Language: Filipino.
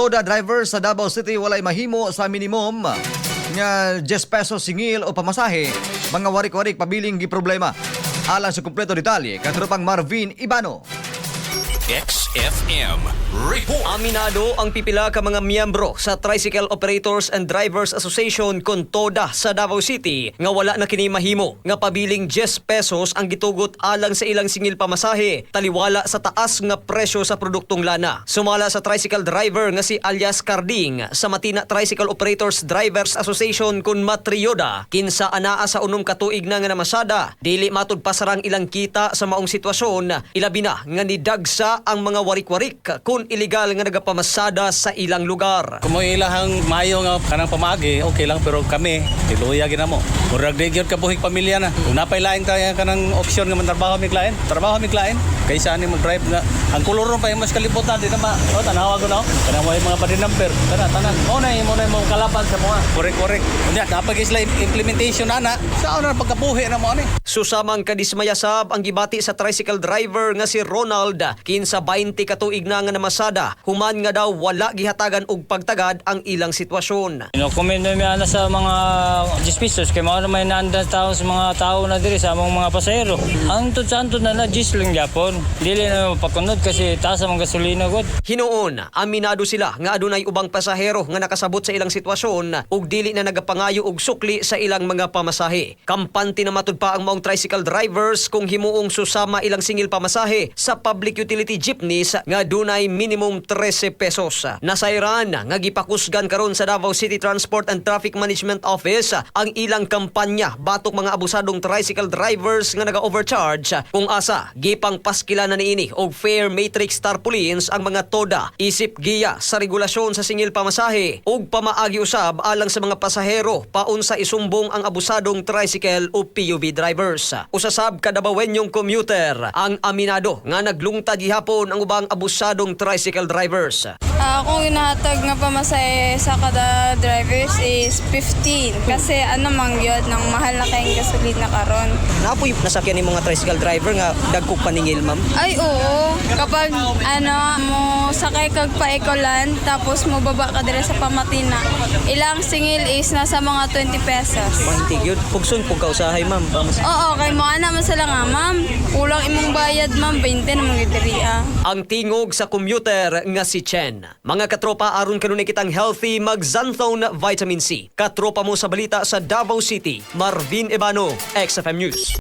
Toda driver sa Davao City walay mahimo sa minimum nga 10 pesos singil o pamasahe, mga warik-warik pabiling gi problema. Alang sa kumpleto detalye, katropang Marvin Ibano. XFM Report. Aminado ang pipila ka mga miyembro sa Tricycle Operators and Drivers Association kon TODA sa Davao City nga wala na kini mahimo nga pabiling 10 pesos ang gitugot alang sa ilang singil pamasahe taliwala sa taas nga presyo sa produktong lana. Sumala sa tricycle driver nga si Alias Carding sa Matina Tricycle Operators Drivers Association kon Matrioda kinsa anaa sa unom ka tuig na nga namasada dili matud pasarang ilang kita sa maong sitwasyon ilabi na nga nidagsa ang mga warik-warik kung illegal nga nagapamasada sa ilang lugar. Kung mo ilahang mayo nga kanang pamagi, okay lang, pero kami tiluya ginamo. Murag gyud ka buhig pamilya na. Kung napay lain tayo kanang option nga mantrabaho mi klain, trabaho mi klain. Kaysa ani mag-drive nga ang kolor pa yung mas kalibutan di na tanawa ko na. Kanang way mga padinamper. Tanan. Mo na mo kalaban sa mga korek-korek. Unya napag isla implementation ana. Saan na pagkabuhi na mo ani. Susamang kadismayasab ang gibati sa tricycle driver nga si Ronald kinsa 20 katuig na nga namasada human nga daw wala gihatagan og pagtagad ang ilang sitwasyon. Comment na may sa mga 10 pesos kay mao na may naandan tao sa mga tao na diri sa among mga pasahero. Ang santo na 10 lang gyapon. Dili na mapakunod kasi taas ang gasolina gud. Hinuon, aminado sila nga adunay ubang pasahero nga nakasabot sa ilang sitwasyon ug dili na nagapangayo og sukli sa ilang mga pamasahe. Kampante na matud pa ang maong tricycle drivers kung himuong susama ilang singil pamasahe sa public utility jeepneys nga dunay minimum 13 pesos. Nasayran nga gipakusgan karon sa Davao City Transport and Traffic Management Office ang ilang kampanya batok mga abusadong tricycle drivers nga naga-overcharge kung asa gipang paskila na niini og fare matrix tarpaulins ang mga TODA isip giya sa regulasyon sa singil pamasahe ug pamaagi usab alang sa mga pasahero paun sa isumbong ang abusadong tricycle o PUV drivers. Usasab kadabawenyong commuter ang aminado nga naglungtad gihapon ang ubang abusadong tricycle drivers. Kung ginahatag nga pamasahe sa kada drivers is 15 kasi mangyod ng mahal na kayong gasolina karon. Napoy nasakyan ni mga tricycle driver nga dagkog paningil, ma'am? Ay oo, kapag mo sakay kag paikolan tapos mo baba ka dire sa Pamatina, ilang singil is nasa mga 20 pesos. Mahintig yun. Pugsun pug kausahay, ma'am. Oo, kay mo ana man sila nga ma'am. Kulang imong bayad ma'am, 20 na mga diri Ang tingog sa commuter nga si Chen. Mga katropa aron kanunay kitang healthy mag Xanthone Vitamin C. Katropa mo sa balita sa Davao City. Marvin Ibano, XFM News.